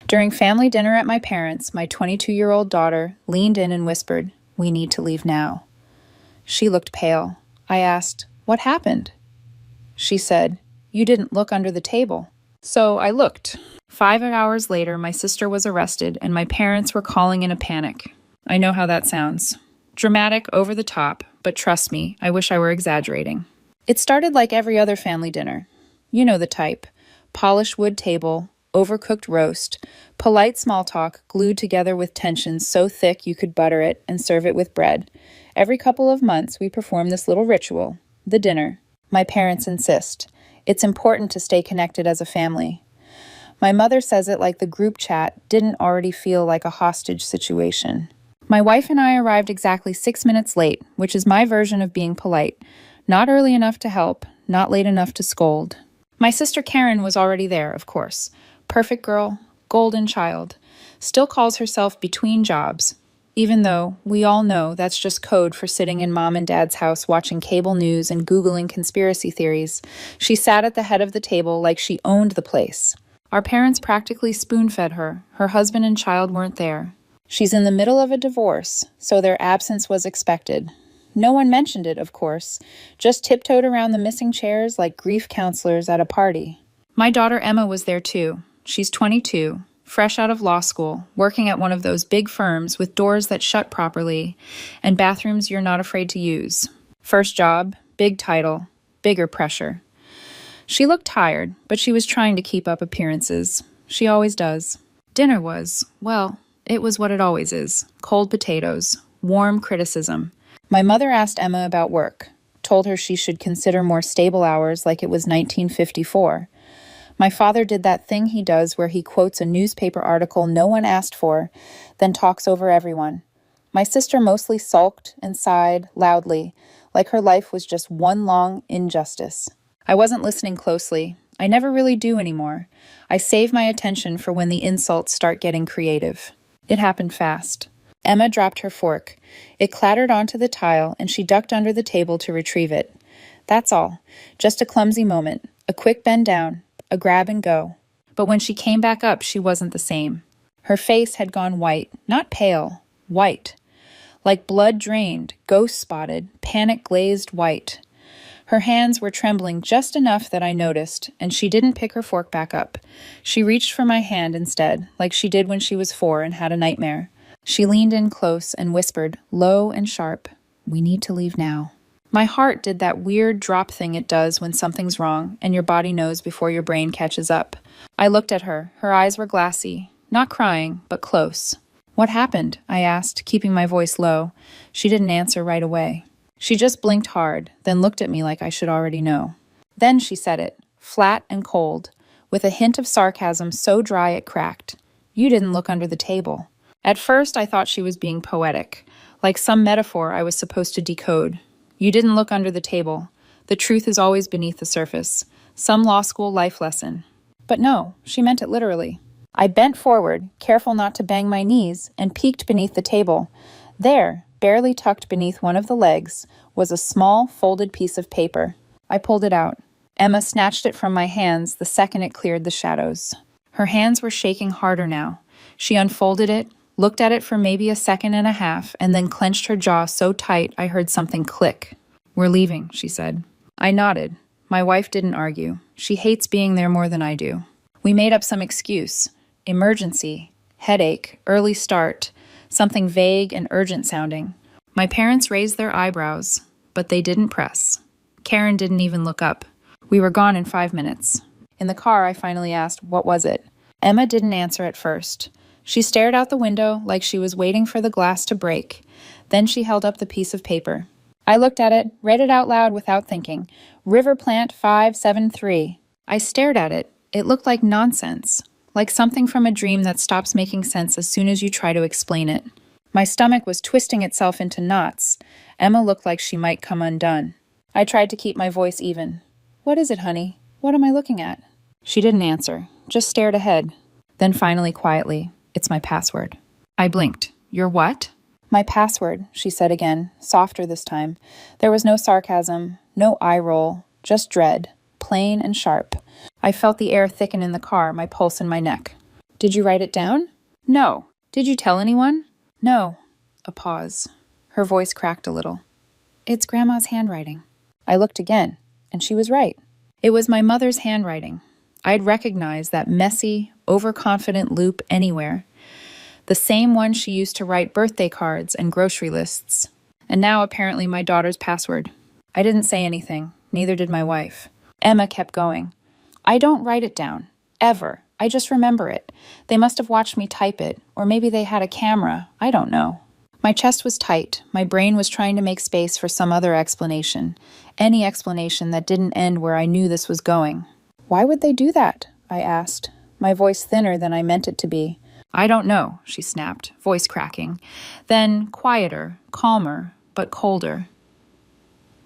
During family dinner at my parents', my 22-year-old daughter leaned in and whispered, "We need to leave now." She looked pale. I asked, "What happened?" She said, "You didn't look under the table." So I looked. 5 hours later, my sister was arrested, and my parents were calling in a panic. I know how that sounds. Dramatic, over the top, but trust me, I wish I were exaggerating. It started like every other family dinner. You know the type. Polished wood table, overcooked roast, polite small talk glued together with tension so thick you could butter it and serve it with bread. Every couple of months, we perform this little ritual, the dinner. My parents insist. It's important to stay connected as a family. My mother says it like the group chat didn't already feel like a hostage situation. My wife and I arrived exactly 6 minutes late, which is my version of being polite. Not early enough to help, not late enough to scold. My sister Karen was already there, of course. Perfect girl, golden child. Still calls herself between jobs, even though we all know that's just code for sitting in mom and dad's house watching cable news and Googling conspiracy theories. She sat at the head of the table like she owned the place. Our parents practically spoon-fed her. Her husband and child weren't there. She's in the middle of a divorce, so their absence was expected. No one mentioned it, of course, just tiptoed around the missing chairs like grief counselors at a party. My daughter Emma was there too. She's 22, fresh out of law school, working at one of those big firms with doors that shut properly and bathrooms you're not afraid to use. First job, big title, bigger pressure. She looked tired, but she was trying to keep up appearances. She always does. Dinner was, well, it was what it always is. Cold potatoes, warm criticism. My mother asked Emma about work, told her she should consider more stable hours like it was 1954. My father did that thing he does where he quotes a newspaper article no one asked for, then talks over everyone. My sister mostly sulked and sighed loudly, like her life was just one long injustice. I wasn't listening closely. I never really do anymore. I save my attention for when the insults start getting creative. It happened fast. Emma dropped her fork. It clattered onto the tile, and she ducked under the table to retrieve it. That's all. Just a clumsy moment. A quick bend down. A grab and go. But when she came back up, she wasn't the same. Her face had gone white, not pale, white. Like blood drained, ghost spotted, panic glazed white. Her hands were trembling just enough that I noticed, and she didn't pick her fork back up. She reached for my hand instead, like she did when she was 4 and had a nightmare. She leaned in close and whispered, low and sharp, "We need to leave now." My heart did that weird drop thing it does when something's wrong and your body knows before your brain catches up. I looked at her. Her eyes were glassy. Not crying, but close. "What happened?" I asked, keeping my voice low. She didn't answer right away. She just blinked hard, then looked at me like I should already know. Then she said it, flat and cold, with a hint of sarcasm so dry it cracked. "You didn't look under the table." At first, I thought she was being poetic, like some metaphor I was supposed to decode. You didn't look under the table. The truth is always beneath the surface. Some law school life lesson. But no, she meant it literally. I bent forward, careful not to bang my knees, and peeked beneath the table. There, barely tucked beneath one of the legs, was a small, folded piece of paper. I pulled it out. Emma snatched it from my hands the second it cleared the shadows. Her hands were shaking harder now. She unfolded it, looked at it for maybe a second and a half, and then clenched her jaw so tight I heard something click. "We're leaving," she said. I nodded. My wife didn't argue. She hates being there more than I do. We made up some excuse. Emergency, headache, early start, something vague and urgent sounding. My parents raised their eyebrows, but they didn't press. Karen didn't even look up. We were gone in 5 minutes. In the car, I finally asked, "What was it?" Emma didn't answer at first. She stared out the window like she was waiting for the glass to break. Then she held up the piece of paper. I looked at it, read it out loud without thinking. River Plant 573. I stared at it. It looked like nonsense, like something from a dream that stops making sense as soon as you try to explain it. My stomach was twisting itself into knots. Emma looked like she might come undone. I tried to keep my voice even. "What is it, honey? What am I looking at?" She didn't answer, just stared ahead. Then finally, quietly, "It's my password." I blinked. "Your what?" "My password," she said again, softer this time. There was no sarcasm, no eye roll, just dread, plain and sharp. I felt the air thicken in the car, my pulse in my neck. Did you write it down? No. Did you tell anyone? No. A pause. Her voice cracked a little. It's Grandma's handwriting. I looked again, and she was right. It was my mother's handwriting. I'd recognize that messy, overconfident loop anywhere. The same one she used to write birthday cards and grocery lists. And now apparently my daughter's password. I didn't say anything, neither did my wife. Emma kept going. I don't write it down. Ever. I just remember it. They must have watched me type it, or maybe they had a camera. I don't know. My chest was tight. My brain was trying to make space for some other explanation. Any explanation that didn't end where I knew this was going. Why would they do that? I asked, my voice thinner than I meant it to be. I don't know, she snapped, voice cracking. Then quieter, calmer, but colder.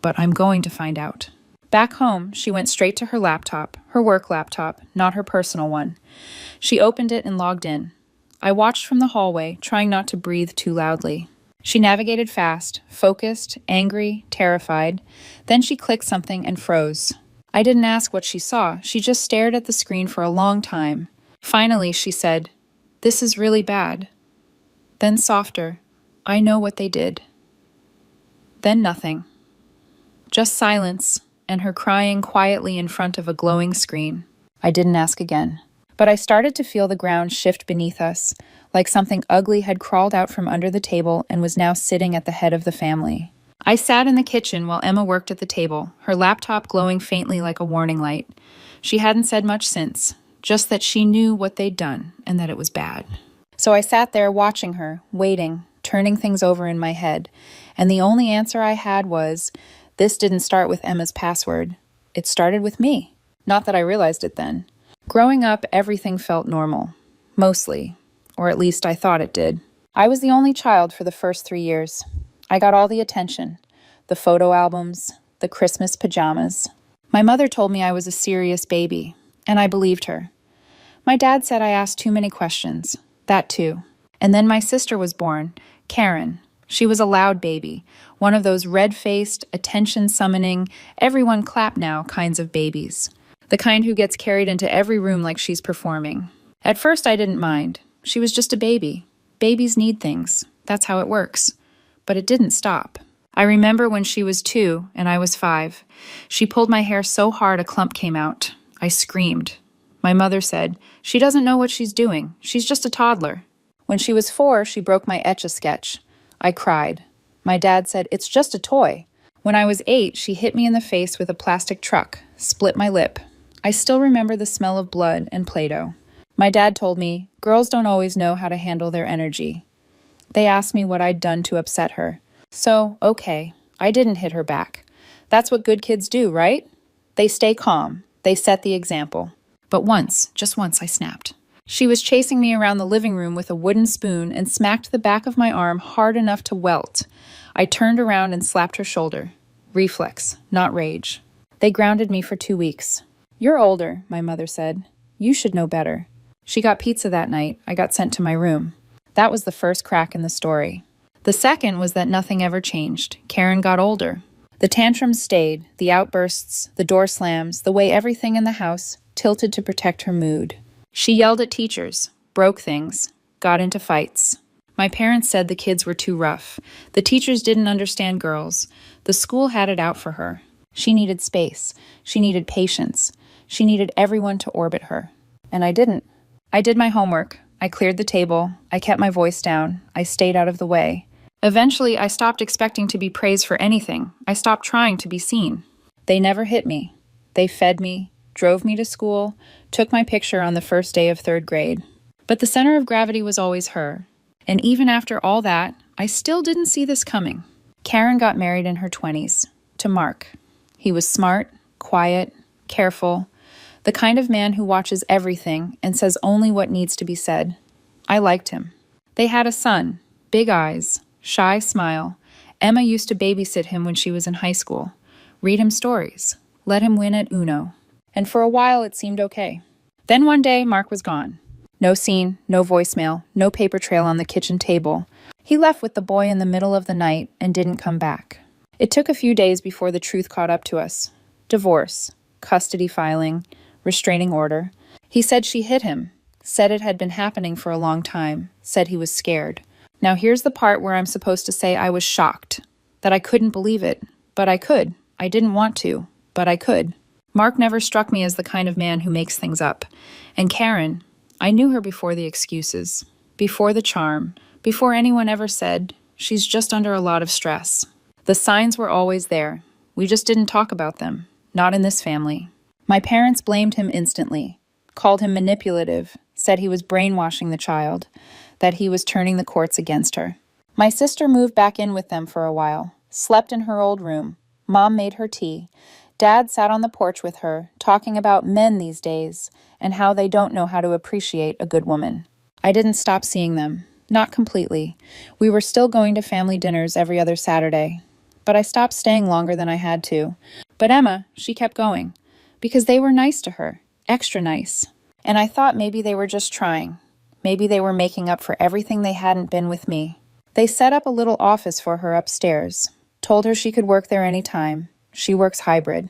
But I'm going to find out. Back home, she went straight to her laptop, her work laptop, not her personal one. She opened it and logged in. I watched from the hallway, trying not to breathe too loudly. She navigated fast, focused, angry, terrified. Then she clicked something and froze. I didn't ask what she saw. She just stared at the screen for a long time. Finally, she said, "This is really bad." Then softer, "I know what they did." Then nothing. Just silence, and her crying quietly in front of a glowing screen. I didn't ask again. But I started to feel the ground shift beneath us, like something ugly had crawled out from under the table and was now sitting at the head of the family. I sat in the kitchen while Emma worked at the table, her laptop glowing faintly like a warning light. She hadn't said much since, just that she knew what they'd done and that it was bad. So I sat there watching her, waiting, turning things over in my head, and the only answer I had was, this didn't start with Emma's password. It started with me. Not that I realized it then. Growing up, everything felt normal. Mostly. Or at least I thought it did. I was the only child for the first 3 years. I got all the attention. The photo albums, the Christmas pajamas. My mother told me I was a serious baby, and I believed her. My dad said I asked too many questions. That too. And then my sister was born, Karen. She was a loud baby, one of those red-faced, attention-summoning, everyone clap now kinds of babies. The kind who gets carried into every room like she's performing. At first I didn't mind. She was just a baby. Babies need things. That's how it works. But it didn't stop. I remember when she was 2 and I was 5. She pulled my hair so hard a clump came out. I screamed. My mother said, "She doesn't know what she's doing. She's just a toddler." When she was 4, she broke my Etch-a-Sketch. I cried. My dad said, "It's just a toy." When I was 8, she hit me in the face with a plastic truck, split my lip. I still remember the smell of blood and Play-Doh. My dad told me, girls don't always know how to handle their energy. They asked me what I'd done to upset her. So, okay, I didn't hit her back. That's what good kids do, right? They stay calm. They set the example. But once, just once, I snapped. She was chasing me around the living room with a wooden spoon and smacked the back of my arm hard enough to welt. I turned around and slapped her shoulder. Reflex, not rage. They grounded me for 2 weeks. "You're older," my mother said. "You should know better." She got pizza that night. I got sent to my room. That was the first crack in the story. The second was that nothing ever changed. Karen got older. The tantrums stayed, the outbursts, the door slams, the way everything in the house tilted to protect her mood. She yelled at teachers, broke things, got into fights. My parents said the kids were too rough. The teachers didn't understand girls. The school had it out for her. She needed space. She needed patience. She needed everyone to orbit her. And I didn't. I did my homework. I cleared the table. I kept my voice down. I stayed out of the way. Eventually, I stopped expecting to be praised for anything. I stopped trying to be seen. They never hit me. They fed me, drove me to school, took my picture on the first day of 3rd grade. But the center of gravity was always her. And even after all that, I still didn't see this coming. Karen got married in her 20s, to Mark. He was smart, quiet, careful, the kind of man who watches everything and says only what needs to be said. I liked him. They had a son, big eyes, shy smile. Emma used to babysit him when she was in high school, read him stories, let him win at Uno. And for a while it seemed okay. Then one day, Mark was gone. No scene, no voicemail, no paper trail on the kitchen table. He left with the boy in the middle of the night and didn't come back. It took a few days before the truth caught up to us. Divorce, custody filing, restraining order. He said she hit him. Said it had been happening for a long time. Said he was scared. Now here's the part where I'm supposed to say I was shocked. That I couldn't believe it. But I could. I didn't want to. But I could. Mark never struck me as the kind of man who makes things up. And Karen, I knew her before the excuses. Before the charm. Before anyone ever said, she's just under a lot of stress. The signs were always there. We just didn't talk about them. Not in this family. My parents blamed him instantly. Called him manipulative. Said he was brainwashing the child. That he was turning the courts against her. My sister moved back in with them for a while. Slept in her old room. Mom made her tea. Dad sat on the porch with her, talking about men these days and how they don't know how to appreciate a good woman. I didn't stop seeing them. Not completely. We were still going to family dinners every other Saturday. But I stopped staying longer than I had to. But Emma, she kept going. Because they were nice to her. Extra nice. And I thought maybe they were just trying. Maybe they were making up for everything they hadn't been with me. They set up a little office for her upstairs. Told her she could work there any time. She works hybrid.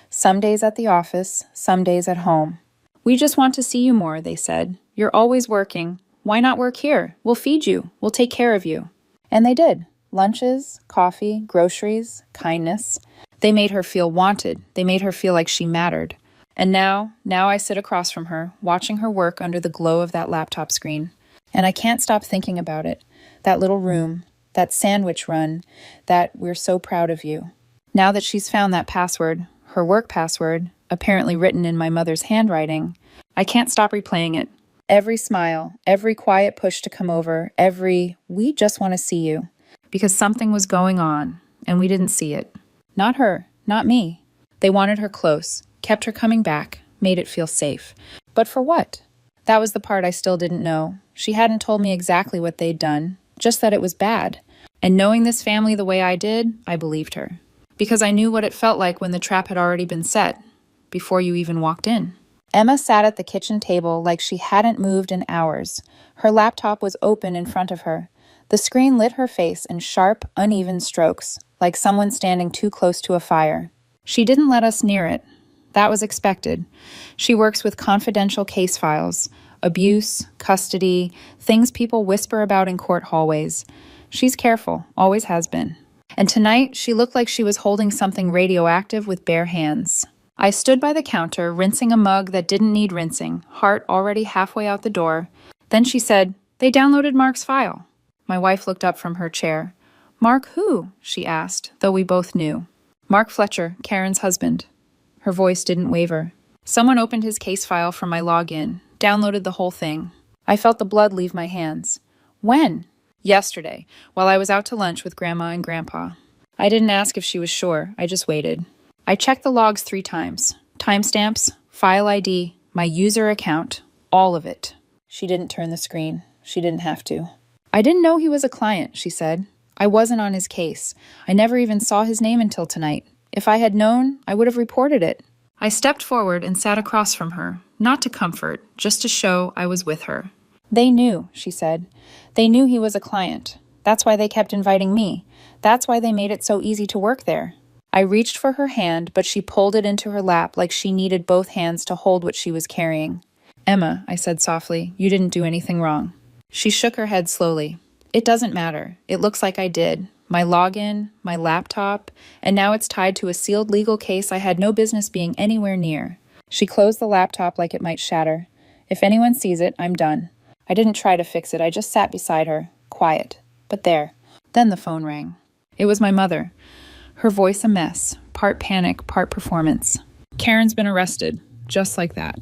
Some days at the office, some days at home. We just want to see you more, they said. You're always working. Why not work here? We'll feed you. We'll take care of you. And they did. Lunches, coffee, groceries, kindness. They made her feel wanted. They made her feel like she mattered. And now I sit across from her, watching her work under the glow of that laptop screen. And I can't stop thinking about it. That little room, that sandwich run, that we're so proud of you. Now that she's found that password, her work password, apparently written in my mother's handwriting, I can't stop replaying it. Every smile, every quiet push to come over, every, we just want to see you. Because something was going on, and we didn't see it. Not her, not me. They wanted her close, kept her coming back, made it feel safe. But for what? That was the part I still didn't know. She hadn't told me exactly what they'd done, just that it was bad. And knowing this family the way I did, I believed her. Because I knew what it felt like when the trap had already been set, before you even walked in. Emma sat at the kitchen table like she hadn't moved in hours. Her laptop was open in front of her. The screen lit her face in sharp, uneven strokes, like someone standing too close to a fire. She didn't let us near it. That was expected. She works with confidential case files, abuse, custody, things people whisper about in court hallways. She's careful, always has been. And tonight, she looked like she was holding something radioactive with bare hands. I stood by the counter, rinsing a mug that didn't need rinsing, heart already halfway out the door. Then she said, "They downloaded Mark's file." My wife looked up from her chair. "Mark who?" she asked, though we both knew. "Mark Fletcher, Karen's husband." Her voice didn't waver. Someone opened his case file from my login, downloaded the whole thing. I felt the blood leave my hands. When? Yesterday, while I was out to lunch with Grandma and Grandpa. I didn't ask if she was sure, I just waited. I checked the logs 3 times. Timestamps, file ID, my user account, all of it. She didn't turn the screen. She didn't have to. "I didn't know he was a client," she said. "I wasn't on his case. I never even saw his name until tonight. If I had known, I would have reported it." I stepped forward and sat across from her, not to comfort, just to show I was with her. "They knew," she said. "They knew he was a client. That's why they kept inviting me. That's why they made it so easy to work there." I reached for her hand, but she pulled it into her lap like she needed both hands to hold what she was carrying. "Emma," I said softly, "you didn't do anything wrong." She shook her head slowly. "It doesn't matter. It looks like I did. My login, my laptop, and now it's tied to a sealed legal case I had no business being anywhere near." She closed the laptop like it might shatter. "If anyone sees it, I'm done." I didn't try to fix it. I just sat beside her, quiet. But there. Then the phone rang. It was my mother. Her voice a mess, part panic, part performance. "Karen's been arrested." Just like that.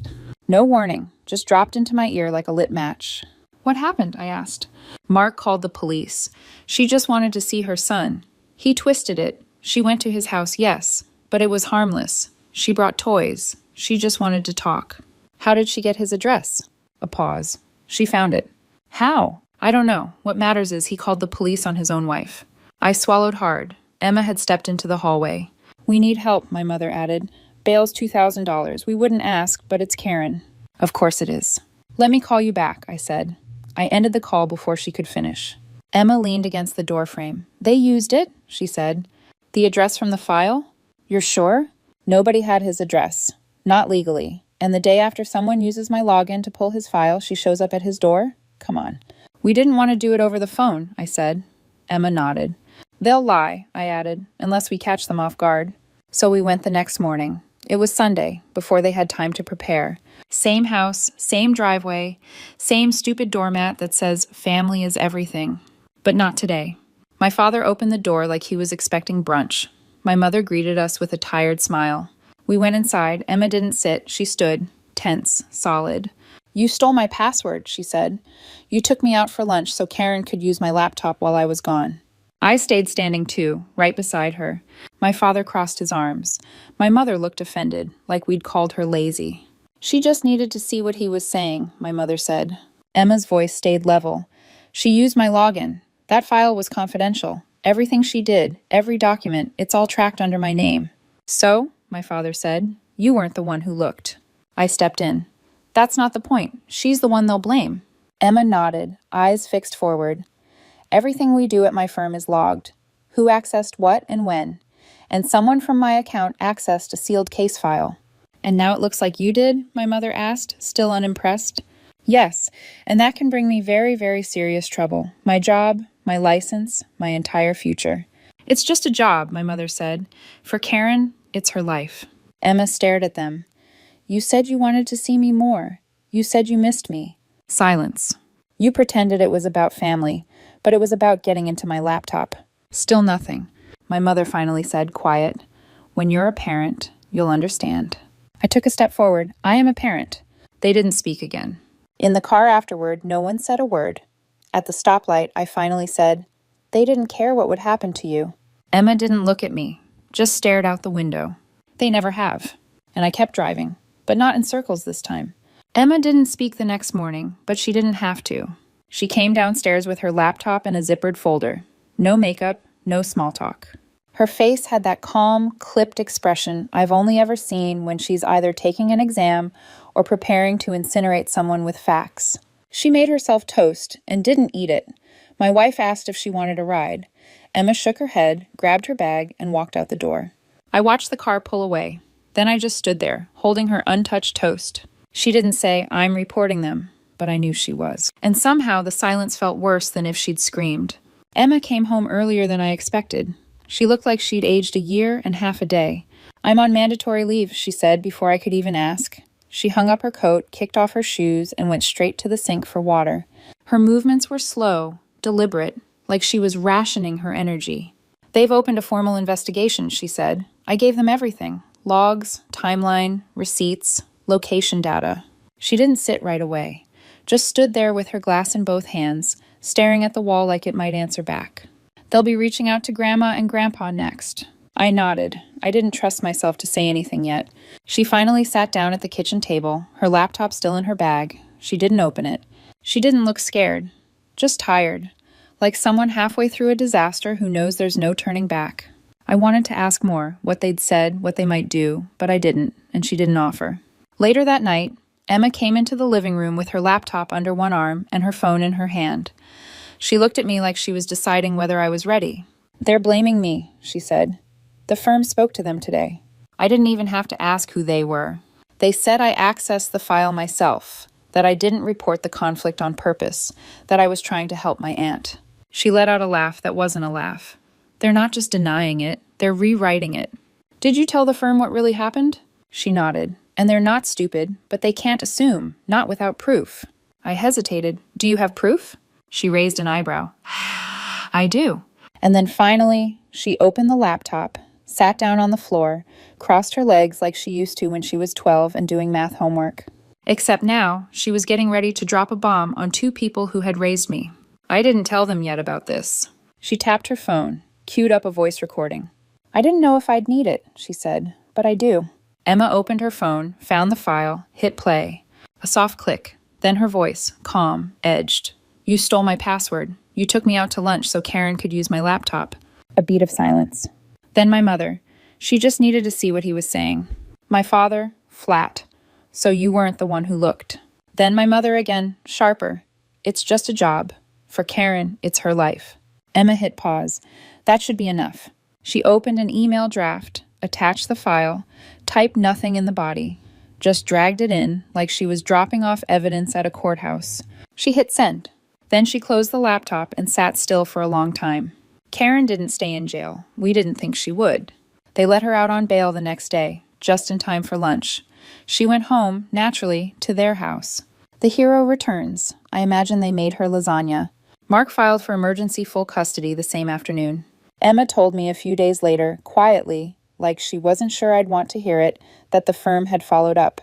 No warning, just dropped into my ear like a lit match. "What happened?" I asked. "Mark called the police. She just wanted to see her son. He twisted it. She went to his house, yes, but it was harmless. She brought toys. She just wanted to talk." "How did she get his address?" A pause. "She found it." "How?" "I don't know. What matters is he called the police on his own wife." I swallowed hard. Emma had stepped into the hallway. "We need help," my mother added. "Bail's $2,000. We wouldn't ask, but it's Karen." "Of course it is." "Let me call you back," I said. I ended the call before she could finish. Emma leaned against the doorframe. "They used it," she said. "The address from the file?" "You're sure?" "Nobody had his address. Not legally. And the day after someone uses my login to pull his file, she shows up at his door? Come on. We didn't want to do it over the phone, I said. Emma nodded. They'll lie, I added, unless we catch them off guard. So we went the next morning. It was Sunday, before they had time to prepare. Same house, same driveway, same stupid doormat that says family is everything. But not today. My father opened the door like he was expecting brunch. My mother greeted us with a tired smile. We went inside. Emma didn't sit. She stood, tense, solid. You stole my password, she said. You took me out for lunch so Karen could use my laptop while I was gone. I stayed standing too, right beside her. My father crossed his arms. My mother looked offended, like we'd called her lazy. She just needed to see what he was saying, my mother said. Emma's voice stayed level. She used my login. That file was confidential. Everything she did, every document, it's all tracked under my name. So, my father said, you weren't the one who looked. I stepped in. That's not the point. She's the one they'll blame. Emma nodded, eyes fixed forward. Everything we do at my firm is logged. Who accessed what and when. And someone from my account accessed a sealed case file. And now it looks like you did? My mother asked, still unimpressed. Yes, and that can bring me very, very serious trouble. My job, my license, my entire future. It's just a job, my mother said. For Karen, it's her life. Emma stared at them. You said you wanted to see me more. You said you missed me. Silence. You pretended it was about family, but it was about getting into my laptop. Still nothing. My mother finally said, quiet. When you're a parent, you'll understand. I took a step forward. I am a parent. They didn't speak again. In the car afterward, no one said a word. At the stoplight, I finally said, they didn't care what would happen to you. Emma didn't look at me, just stared out the window. They never have. And I kept driving, but not in circles this time. Emma didn't speak the next morning, but she didn't have to. She came downstairs with her laptop and a zippered folder. No makeup, no small talk. Her face had that calm, clipped expression I've only ever seen when she's either taking an exam or preparing to incinerate someone with facts. She made herself toast and didn't eat it. My wife asked if she wanted a ride. Emma shook her head, grabbed her bag, and walked out the door. I watched the car pull away. Then I just stood there, holding her untouched toast. She didn't say, I'm reporting them, but I knew she was. And somehow the silence felt worse than if she'd screamed. Emma came home earlier than I expected. She looked like she'd aged a year and half a day. I'm on mandatory leave, she said before I could even ask. She hung up her coat, kicked off her shoes, and went straight to the sink for water. Her movements were slow, deliberate, like she was rationing her energy. They've opened a formal investigation, she said. I gave them everything. Logs, timeline, receipts, location data. She didn't sit right away, just stood there with her glass in both hands, staring at the wall like it might answer back. They'll be reaching out to Grandma and Grandpa next. I nodded. I didn't trust myself to say anything yet. She finally sat down at the kitchen table, her laptop still in her bag. She didn't open it. She didn't look scared, just tired, like someone halfway through a disaster who knows there's no turning back. I wanted to ask more, what they'd said, what they might do, but I didn't, and she didn't offer. Later that night, Emma came into the living room with her laptop under one arm and her phone in her hand. She looked at me like she was deciding whether I was ready. They're blaming me, she said. The firm spoke to them today. I didn't even have to ask who they were. They said I accessed the file myself, that I didn't report the conflict on purpose, that I was trying to help my aunt. She let out a laugh that wasn't a laugh. They're not just denying it, they're rewriting it. Did you tell the firm what really happened? She nodded. And they're not stupid, but they can't assume, not without proof. I hesitated. Do you have proof? She raised an eyebrow. I do. And then finally, she opened the laptop, sat down on the floor, crossed her legs like she used to when she was 12 and doing math homework. Except now, she was getting ready to drop a bomb on 2 people who had raised me. I didn't tell them yet about this. She tapped her phone, queued up a voice recording. I didn't know if I'd need it, she said, but I do. Emma opened her phone, found the file, hit play. A soft click, then her voice, calm, edged. You stole my password. You took me out to lunch so Karen could use my laptop. A beat of silence. Then my mother. She just needed to see what he was saying. My father, flat. So you weren't the one who looked. Then my mother again, sharper. It's just a job. For Karen, it's her life. Emma hit pause. That should be enough. She opened an email draft, attached the file, typed nothing in the body. just dragged it in like she was dropping off evidence at a courthouse. She hit send. Then she closed the laptop and sat still for a long time. Karen didn't stay in jail. We didn't think she would. They let her out on bail the next day, just in time for lunch. She went home, naturally, to their house. The hero returns. I imagine they made her lasagna. Mark filed for emergency full custody the same afternoon. Emma told me a few days later, quietly, like she wasn't sure I'd want to hear it, that the firm had followed up.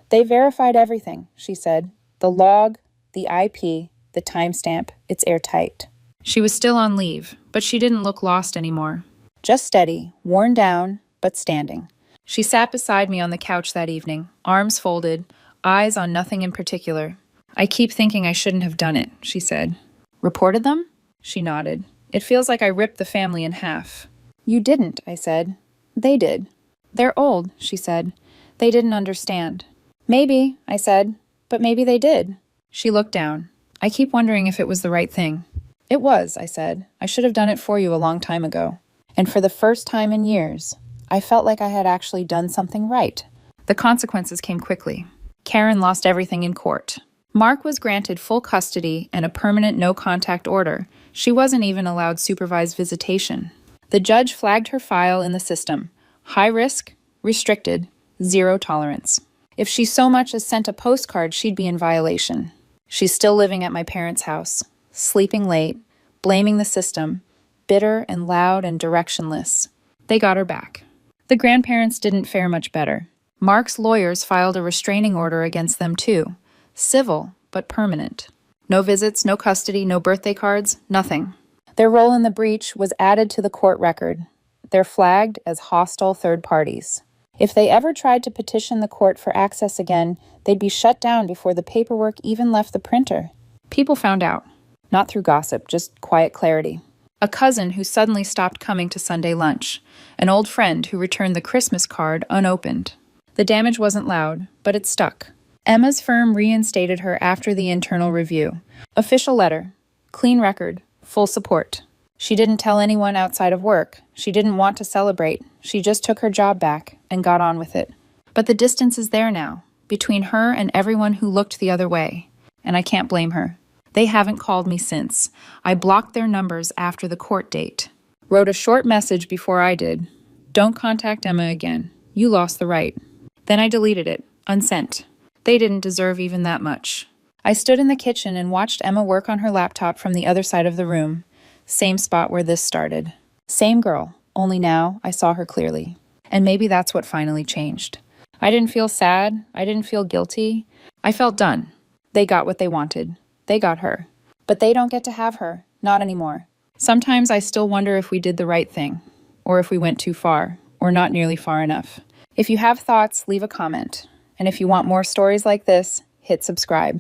They verified everything, she said. The log, the IP, the timestamp, it's airtight. She was still on leave, but she didn't look lost anymore. Just steady, worn down, but standing. She sat beside me on the couch that evening, arms folded, eyes on nothing in particular. I keep thinking I shouldn't have done it, she said. Reported them? She nodded. It feels like I ripped the family in half. You didn't, I said. They did. They're old, she said. They didn't understand. Maybe, I said, but maybe they did. She looked down. I keep wondering if it was the right thing. It was, I said. I should have done it for you a long time ago. And for the first time in years, I felt like I had actually done something right. The consequences came quickly. Karen lost everything in court. Mark was granted full custody and a permanent no-contact order. She wasn't even allowed supervised visitation. The judge flagged her file in the system. High risk, restricted, zero tolerance. If she so much as sent a postcard, she'd be in violation. She's still living at my parents' house, sleeping late, blaming the system, bitter and loud and directionless. They got her back. The grandparents didn't fare much better. Mark's lawyers filed a restraining order against them too. Civil, but permanent. No visits, no custody, no birthday cards, nothing. Their role in the breach was added to the court record. They're flagged as hostile third parties. If they ever tried to petition the court for access again, they'd be shut down before the paperwork even left the printer. People found out. Not through gossip, just quiet clarity. A cousin who suddenly stopped coming to Sunday lunch. An old friend who returned the Christmas card unopened. The damage wasn't loud, but it stuck. Emma's firm reinstated her after the internal review. Official letter. Clean record. Full support. She didn't tell anyone outside of work. She didn't want to celebrate. She just took her job back and got on with it. But the distance is there now, between her and everyone who looked the other way. And I can't blame her. They haven't called me since. I blocked their numbers after the court date. Wrote a short message before I did. Don't contact Emma again. You lost the right. Then I deleted it, unsent. They didn't deserve even that much. I stood in the kitchen and watched Emma work on her laptop from the other side of the room. Same spot where this started. Same girl, only now I saw her clearly. And maybe that's what finally changed. I didn't feel sad. I didn't feel guilty. I felt done. They got what they wanted. They got her. But they don't get to have her. Not anymore. Sometimes I still wonder if we did the right thing, or if we went too far, or not nearly far enough. If you have thoughts, leave a comment. And if you want more stories like this, hit subscribe.